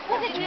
Vedi.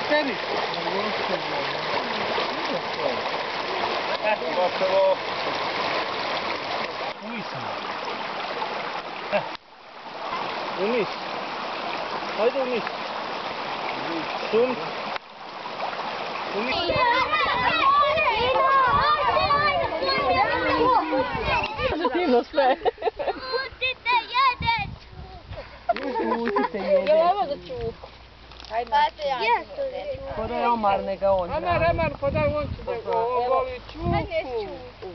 Senti. Gotovo. Unis. Hajde unis. Šum. Unis. Pozitivno sve. Pustite jedete. Je ovo za čuku? Hajde. Kod je Omar, neka on. Omar, pa daj on ću da voli čuku. Hajde, čuku.